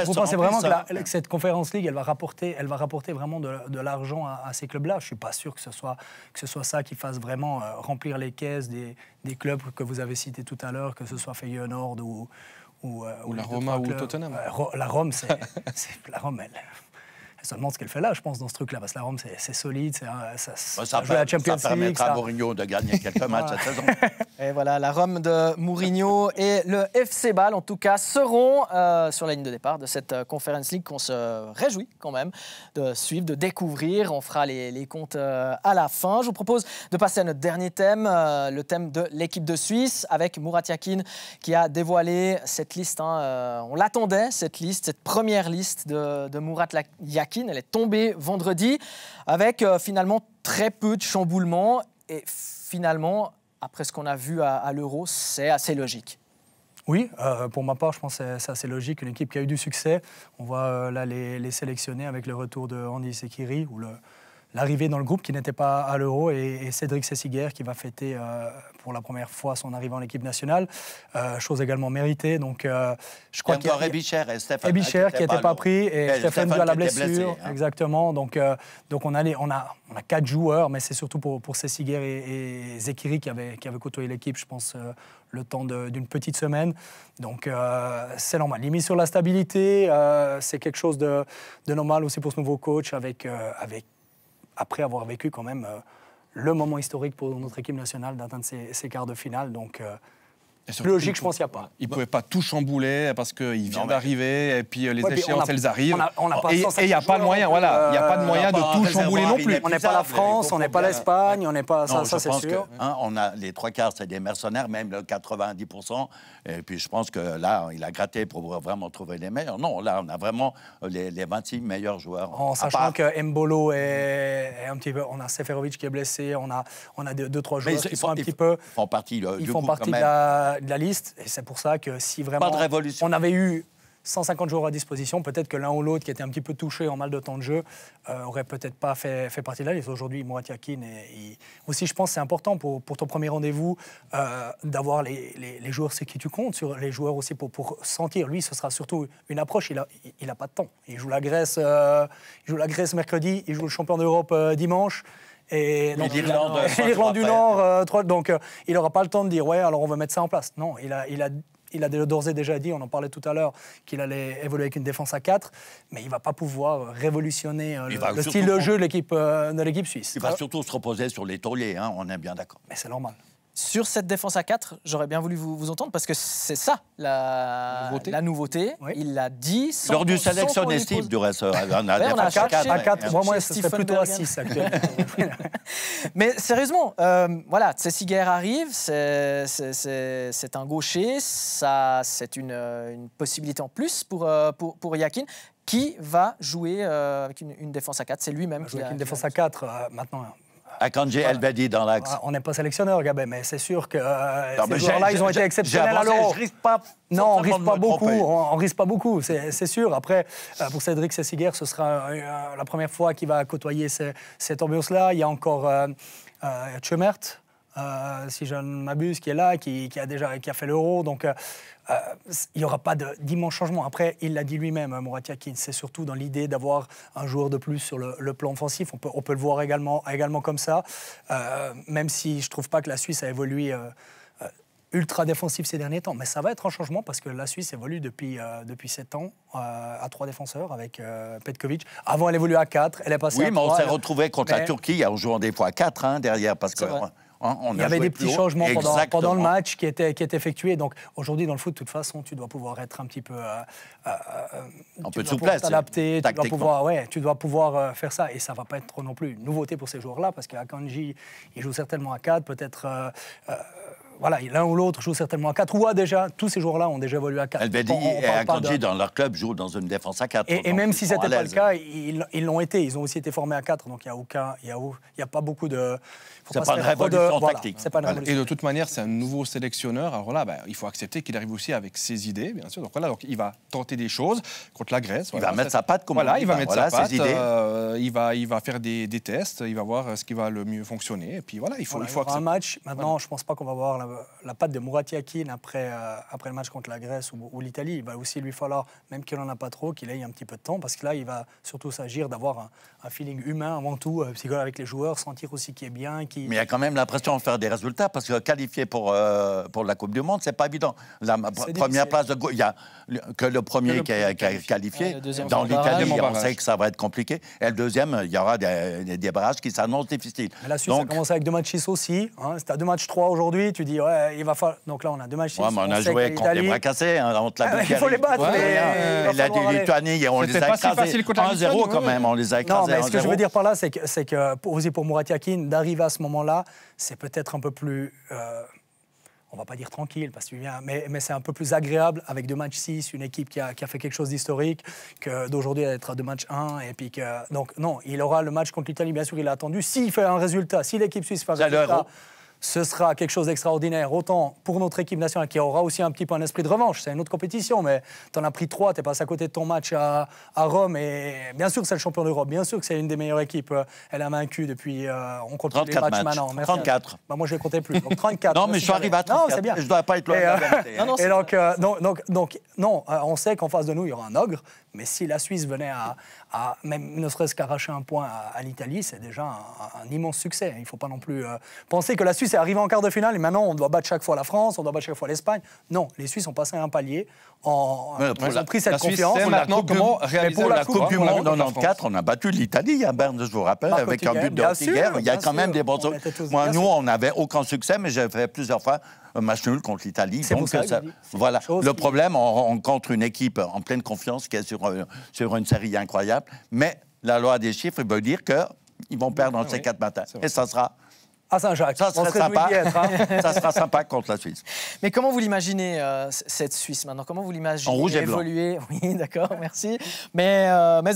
que cette Conference League, elle va rapporter vraiment de l'argent à ces clubs-là? Je ne suis pas sûr que ce soit ça qui fasse vraiment remplir les caisses des clubs que vous avez cités tout à l'heure, que ce soit Feyenoord ou la Roma ou Tottenham. La Rome, la Rome, elle se demande ce qu'elle fait là, je pense, dans ce truc-là, parce que la Rome, c'est solide, ça joue à la Champions League. Ça permettra à Mourinho de gagner quelques matchs cette saison. Et voilà, la Rome de Mourinho et le FC Bâle, en tout cas, seront sur la ligne de départ de cette Conference League qu'on se réjouit quand même de suivre, de découvrir. On fera les comptes à la fin. Je vous propose de passer à notre dernier thème, le thème de l'équipe de Suisse, avec Murat Yakin qui a dévoilé cette liste. On l'attendait, cette liste, cette première liste de Murat Yakin. Elle est tombée vendredi avec finalement très peu de chamboulements et finalement, après ce qu'on a vu à l'Euro, c'est assez logique. Oui, pour ma part, je pense que c'est assez logique. Une équipe qui a eu du succès, on voit là les sélectionner avec le retour de Andy Sekiri ou l'arrivée dans le groupe qui n'était pas à l'Euro et Cédric Sessiger qui va fêter pour la première fois son arrivée en équipe nationale, chose également méritée. Donc, je crois qu'il y a Ebicher et Stéphane. Ebicher qui n'était pas pris et Stéphane dû à la blessure. Blessé, exactement. Donc on a 4 joueurs, mais c'est surtout pour Sessiger et Zekiri qui avaient côtoyé l'équipe, je pense, le temps d'une petite semaine. Donc c'est normal. Il est mis sur la stabilité. C'est quelque chose de normal aussi pour ce nouveau coach après avoir vécu quand même le moment historique pour notre équipe nationale d'atteindre ces quarts de finale. Donc, plus logique, je pense qu'il n'y a pas. Il ne pouvait pas tout chambouler parce qu'il vient d'arriver et puis les échéances, elles arrivent. Et il n'y a pas de moyen, voilà. Il n'y a pas de moyen de tout chambouler non plus. On n'est pas la France, on n'est pas l'Espagne, on n'est pas... Ça, c'est sûr. On a les 3 quarts, c'est des mercenaires, même le 90%. Et puis je pense que là, il a gratté pour vraiment trouver les meilleurs. Non, là, on a vraiment les 26 meilleurs joueurs. En sachant que Mbolo est un petit peu... On a Seferovic qui est blessé, on a 2-3 joueurs qui sont un petit peu... Ils font partie de la liste. Et c'est pour ça que si vraiment on avait eu 150 joueurs à disposition, peut-être que l'un ou l'autre qui était un petit peu touché en mal de temps de jeu aurait peut-être pas fait partie de la liste. Aujourd'hui, Murat Yakin, aussi je pense que c'est important pour ton premier rendez-vous d'avoir les joueurs sur qui tu comptes, sur les joueurs aussi pour sentir. Lui, ce sera surtout une approche. Il a pas de temps. Il joue la Grèce mercredi, il joue le champion d'Europe dimanche. Et l'Irlande du Nord, donc il n'aura pas le temps de dire alors on va mettre ça en place. Non, il a d'ores et déjà dit, on en parlait tout à l'heure, qu'il allait évoluer avec une défense à 4, mais il ne va pas pouvoir révolutionner le style de jeu de l'équipe suisse. Il va surtout se reposer sur les tauliers, on est bien d'accord. Mais c'est normal. Sur cette défense à 4, j'aurais bien voulu vous entendre parce que c'est ça la nouveauté. Oui. Il l'a dit. Lors du sélection Steve, du reste, on a défense à 4. Moi, ce serait plutôt à 6 actuellement. Mais sérieusement, voilà, Sessiger arrive, c'est un gaucher, c'est une possibilité en plus pour Yakin. Qui va jouer avec une défense à 4? C'est lui-même qui joue avec une défense à 4 maintenant. Akanji Elbedi dans l'axe. On n'est pas sélectionneur, Gabé, mais c'est sûr que ces joueurs-là, ils ont été exceptionnels à l'Euro. Non, on ne risque pas beaucoup. On risque pas beaucoup, c'est sûr. Après, pour Cédric Sessiger, ce sera la première fois qu'il va côtoyer cette ambiance-là. Il y a encore Tchemert, si je ne m'abuse, qui est là, qui a fait l'Euro. Donc, il n'y aura pas d'immense changement. Après, il l'a dit lui-même, Murat Yakin, c'est surtout dans l'idée d'avoir un joueur de plus sur le plan offensif. On peut le voir également comme ça, même si je ne trouve pas que la Suisse a évolué ultra défensif ces derniers temps. Mais ça va être un changement parce que la Suisse évolue depuis 7 ans à 3 défenseurs avec Petkovic. Avant, elle évoluait à 4, elle est passée à 3. Oui, mais on s'est retrouvé contre la Turquie en jouant des fois à 4 derrière parce que... Hein, il y avait des petits changements pendant le match qui étaient effectués. Donc aujourd'hui, dans le foot, de toute façon, tu dois pouvoir être un petit peu... un peu de souplesse. T'adapter, tu dois pouvoir faire ça. Et ça ne va pas être trop non plus une nouveauté pour ces joueurs-là, parce qu'Akanji, il joue certainement à 4, peut-être... voilà, l'un ou l'autre joue certainement à 4, ou déjà, tous ces joueurs-là ont déjà évolué à 4. Elbedi et Akanji, dans leur club, jouent dans une défense à 4. Et même si ce n'était pas le cas, ils l'ont été. Ils ont aussi été formés à 4, donc il n'y a pas beaucoup de... C'est pas une révolution tactique. Et de toute manière, c'est un nouveau sélectionneur. Alors là, il faut accepter qu'il arrive aussi avec ses idées, bien sûr. Donc voilà, il va tenter des choses contre la Grèce. Il va mettre sa patte, comme il va mettre sa patte. Il va faire des tests. Il va voir ce qui va le mieux fonctionner. Et puis voilà, il faut accepter. Un match. Maintenant, je ne pense pas qu'on va voir la patte de Murat Yakin après le match contre la Grèce ou l'Italie. Il va aussi lui falloir, même qu'il n'en a pas trop, qu'il ait un petit peu de temps, parce que là, il va surtout s'agir d'avoir un feeling humain avant tout, psychologique avec les joueurs, sentir aussi qui est bien. Mais il y a quand même l'impression de faire des résultats, parce que qualifier pour la Coupe du Monde, c'est pas évident. La première place, il n'y a que le premier qui est qualifié. Dans l'Italie, on sait que ça va être compliqué. Et le deuxième, il y aura des barrages qui s'annoncent difficiles. Mais la Suisse a commencé avec 2 matchs 6 aussi. Hein. C'était à 2 matchs 3 aujourd'hui. Tu dis, il va falloir... Donc là, on a 2 matchs 6. Ouais, mais on a joué contre les bras cassés. On te l'a il faut les battre. Il a dit Lituanie, on les a écrasés. 1-0 quand même, on les a écrasés. Non, mais ce que je veux dire par là, c'est que aussi pour Murat Yakin, d'arriver à ce moment-là, c'est peut-être un peu plus... on va pas dire tranquille, parce que mais c'est un peu plus agréable avec 2 matchs 6, une équipe qui a fait quelque chose d'historique, que d'aujourd'hui d'être à 2 matchs 1. Et puis donc non, il aura le match contre l'Italie, bien sûr, il a attendu. S'il fait un résultat, si l'équipe suisse fait un résultat, ce sera quelque chose d'extraordinaire, autant pour notre équipe nationale qui aura aussi un petit peu un esprit de revanche. C'est une autre compétition, mais tu en as pris 3, tu es passé à côté de ton match à Rome, et bien sûr que c'est le champion d'Europe, bien sûr que c'est une des meilleures équipes. Elle a vaincu depuis, on compte les matchs maintenant. Merci. 34. Moi, je ne les comptais plus, donc 34. Non, mais je suis arrivé à 34, c'est bien. Je ne dois pas être loin de la vérité. Donc, on sait qu'en face de nous, il y aura un ogre, mais si la Suisse venait à même ne serait-ce qu'arracher un point à l'Italie, c'est déjà un immense succès. Il ne faut pas non plus penser que la Suisse est arrivée en quart de finale et maintenant on doit battre chaque fois la France, on doit battre chaque fois l'Espagne. Non, les Suisses ont passé un palier, ils ont pris cette confiance. C'est maintenant comment réaliser la Coupe du Monde en 94, on a battu l'Italie à Berne, je vous rappelle, avec un but de Hortiguer. Il y a quand même des bons... Moi, nous, on n'avait aucun succès, mais j'ai fait plusieurs fois un match nul contre l'Italie. Donc voilà. Le problème, on rencontre une équipe en pleine confiance qui est sur une série incroyable, mais la loi des chiffres veut dire qu'ils vont perdre dans ces 4 matins. Et ça sera... à Saint-Jacques. Ça serait sympa. Ça sera sympa contre la Suisse. Mais comment vous l'imaginez, cette Suisse, maintenant? Comment vous l'imaginez évoluer? Oui, d'accord, merci. Mais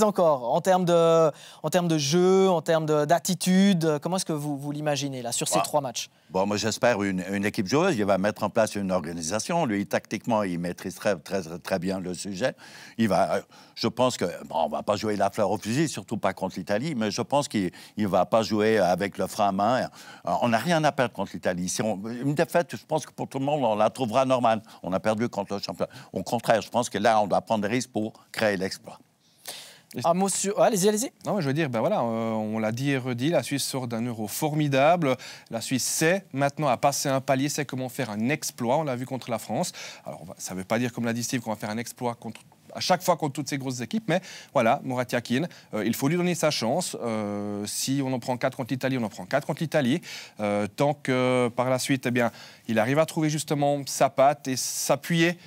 encore, en termes de jeu, en termes d'attitude, comment est-ce que vous l'imaginez, là, sur ces 3 matchs? Bon, moi, j'espère une équipe joueuse. Il va mettre en place une organisation. Lui, tactiquement, il maîtrise très bien le sujet. Je pense que... Bon, on ne va pas jouer la fleur au fusil, surtout pas contre l'Italie, mais je pense qu'il ne va pas jouer avec le frein à main. On n'a rien à perdre contre l'Italie. Une défaite, je pense que pour tout le monde, on la trouvera normale. On a perdu contre le champion. Au contraire, je pense que là, on doit prendre des risques pour créer l'exploit. Un mot sur... Allez-y. Non, je veux dire, on l'a dit et redit, la Suisse sort d'un Euro formidable. La Suisse sait maintenant à passer un palier, sait comment faire un exploit. On l'a vu contre la France. Alors, ça ne veut pas dire, comme l'a dit Steve, qu'on va faire un exploit à chaque fois contre toutes ces grosses équipes, mais voilà, Murat Yakin, il faut lui donner sa chance. Si on en prend 4 contre l'Italie, on en prend 4 contre l'Italie. Tant que par la suite, il arrive à trouver justement sa patte et s'appuyer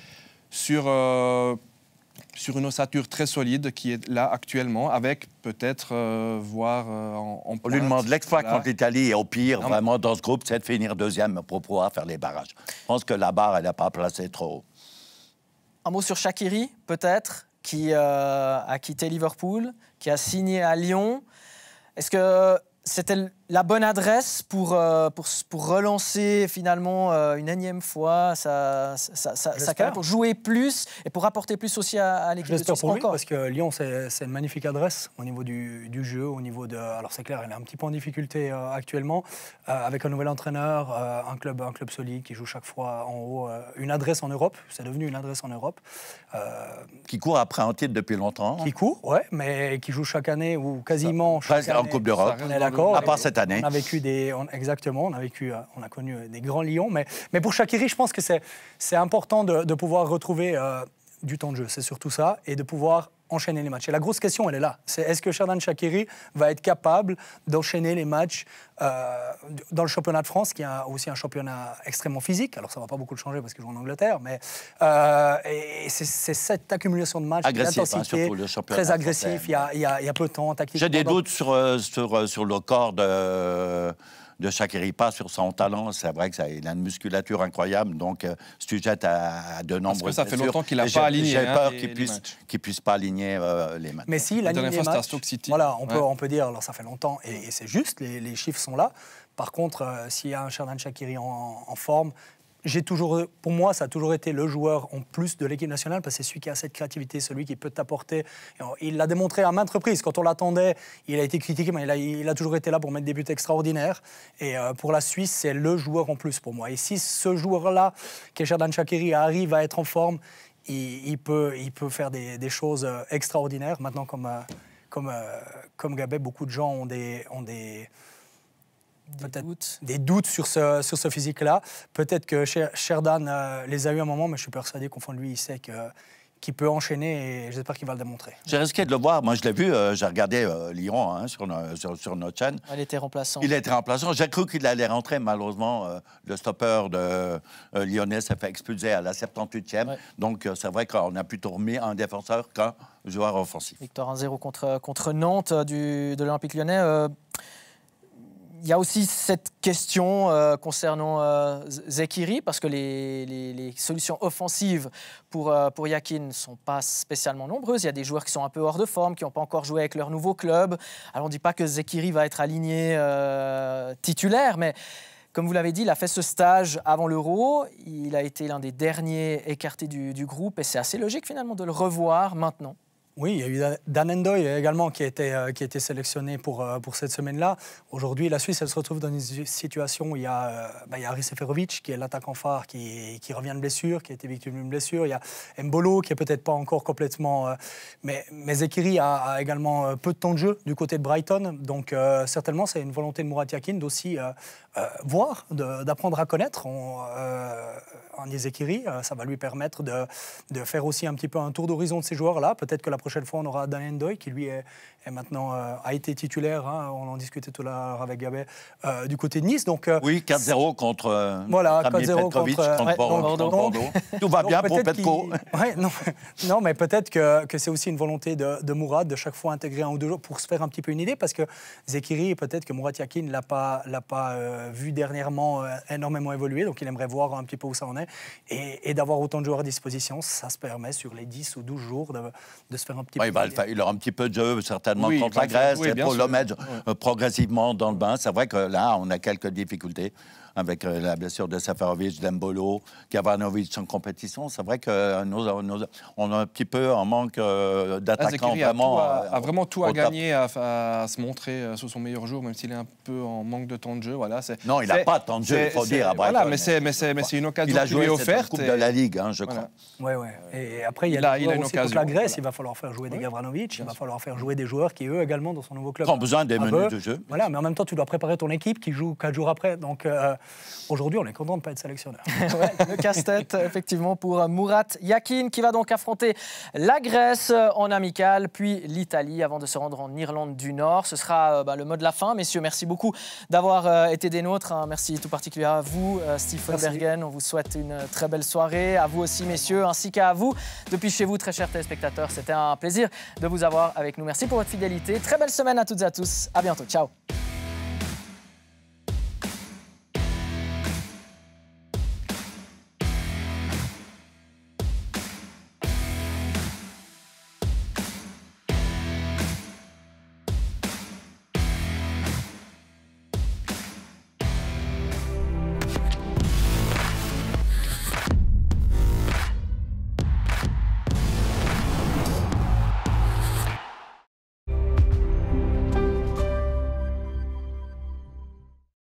sur une ossature très solide qui est là actuellement, avec peut-être voir en pointe. On lui demande l'exploit contre l'Italie et au pire, vraiment, dans ce groupe, c'est de finir 2e pour pouvoir faire les barrages. Je pense que la barre, elle n'a pas placé trop haut. Un mot sur Shaqiri, peut-être, qui a quitté Liverpool, qui a signé à Lyon. Est-ce que c'était la bonne adresse pour relancer finalement une énième fois sa carrière, pour jouer plus et pour apporter plus aussi à l'équipe de Suisse? J'espère pour lui, parce que Lyon, c'est une magnifique adresse au niveau du jeu, au niveau de... Alors c'est clair, elle est un petit peu en difficulté actuellement, avec un nouvel entraîneur, un club solide qui joue chaque fois en haut, une adresse en Europe, c'est devenu une adresse en Europe. Qui court après un titre depuis longtemps. Qui court, ouais, mais qui joue chaque année ou quasiment chaque année. En Coupe d'Europe. On est d'accord. À part cette année. On a vécu exactement, on a connu des grands lions, mais pour Shaqiri, je pense que c'est important de pouvoir retrouver du temps de jeu, c'est surtout ça, et de pouvoir enchaîner les matchs. Et la grosse question, elle est là. C'est est-ce que Xherdan Shaqiri va être capable d'enchaîner les matchs dans le championnat de France, qui est aussi un championnat extrêmement physique. Alors, ça ne va pas beaucoup le changer parce qu'il joue en Angleterre, mais et c'est cette accumulation de matchs, d'intensité, très agressif, il y a peu de temps, tactique. J'ai des doutes sur le corps de Shaqiri, pas sur son talent. C'est vrai qu'il a une musculature incroyable, donc sujet à de nombreuses blessures. Parce que ça fait longtemps qu'il n'a pas aligné. J'ai peur qu'il ne puisse pas aligner les matchs. Mais s'il aligne les matchs, voilà, on peut dire, alors ça fait longtemps, et c'est juste, les chiffres sont là. Par contre, s'il y a un Xherdan Shaqiri en forme, pour moi, ça a toujours été le joueur en plus de l'équipe nationale, parce que c'est celui qui a cette créativité, celui qui peut t'apporter. Il l'a démontré à maintes reprises. Quand on l'attendait, il a été critiqué, mais il a toujours été là pour mettre des buts extraordinaires. Et pour la Suisse, c'est le joueur en plus pour moi. Et si ce joueur-là, qui est Xherdan Shaqiri, arrive à être en forme, il peut faire des choses extraordinaires. Maintenant, comme Gabet, beaucoup de gens ont des doutes sur ce physique-là. Peut-être que Xherdan les a eu un moment, mais je suis persuadé qu'au fond de lui, il sait qu'il peut enchaîner et j'espère qu'il va le démontrer. J'ai risqué de le voir. Moi, je l'ai vu. J'ai regardé Lyon sur notre chaîne. Il était remplaçant. Il était remplaçant. J'ai cru qu'il allait rentrer. Malheureusement, le stopper de lyonnais s'est fait expulser à la 78e. Ouais. Donc, c'est vrai qu'on a plutôt remis un défenseur qu'un joueur offensif. Victoire 1-0 contre Nantes de l'Olympique lyonnais. Il y a aussi cette question concernant Zekiri, parce que les solutions offensives pour Yakin ne sont pas spécialement nombreuses. Il y a des joueurs qui sont un peu hors de forme, qui n'ont pas encore joué avec leur nouveau club. Alors on ne dit pas que Zekiri va être aligné titulaire, mais comme vous l'avez dit, il a fait ce stage avant l'Euro. Il a été l'un des derniers écartés du groupe et c'est assez logique finalement de le revoir maintenant. Oui, il y a eu Dan Endoy également qui a été sélectionné pour cette semaine-là. Aujourd'hui, la Suisse, elle se retrouve dans une situation où il y a Haris Seferovic, qui est l'attaquant phare, qui revient de blessure, qui a été victime d'une blessure. Il y a Mbolo, qui est peut-être pas encore complètement... mais Zekiri a également peu de temps de jeu du côté de Brighton. Donc, certainement, c'est une volonté de Murat Yakin d'aussi voir, d'apprendre à connaître en Zekiri. Ça va lui permettre de faire aussi un petit peu un tour d'horizon de ces joueurs-là. Peut-être que la prochaine fois, on aura Dan Endoy, qui lui est maintenant a été titulaire. Hein, on en discutait tout à l'heure avec Gabet du côté de Nice. Donc, oui, 4-0 contre voilà, 4-0 contre Bordeaux. Tout va bien pour Petko. Ouais, non, mais peut-être que c'est aussi une volonté de Murat de chaque fois intégrer un ou deux joueurs pour se faire un petit peu une idée, parce que Zekiri, peut-être que Murat Yakin l'a pas vu dernièrement énormément évoluer, donc il aimerait voir un petit peu où ça en est. Et d'avoir autant de joueurs à disposition, ça se permet sur les 10 ou 12 jours de se faire un petit peu... Il aura un petit peu de jeu, certainement, contre la Grèce, et pour le mettre progressivement dans le bain. C'est vrai que là, on a quelques difficultés avec la blessure de Seferovic, d'Embolo, Gavranovic en compétition. C'est vrai qu'on a un petit peu un manque d'attaquants. A vraiment tout à gagner à se montrer sous son meilleur jour, même s'il est un peu en manque de temps de jeu. Voilà, non, il n'a pas de temps de jeu, il faut dire. À Brighton, voilà, mais c'est une occasion qui lui est offerte. Coupe de la Ligue, je crois. Oui. Et après, il y a des joueurs aussi contre la Grèce. Il va falloir faire jouer des Gavranovic, il va falloir faire jouer des joueurs qui, eux, également, dans son nouveau club, ont besoin des minutes de jeu. Voilà, mais en même temps, tu dois préparer ton équipe qui joue 4 jours après. Donc, aujourd'hui, on est content de ne pas être sélectionneur. Le casse-tête, effectivement, pour Murat Yakin, qui va donc affronter la Grèce en amical, puis l'Italie, avant de se rendre en Irlande du Nord. Ce sera le mot de la fin. Messieurs, merci beaucoup d'avoir été des nôtres. Merci tout particulièrement à vous, Stephen Bergen. On vous souhaite une très belle soirée. À vous aussi, messieurs, ainsi qu'à vous. Depuis chez vous, très chers téléspectateurs, c'était un plaisir de vous avoir avec nous. Merci pour votre fidélité. Très belle semaine à toutes et à tous. À bientôt. Ciao.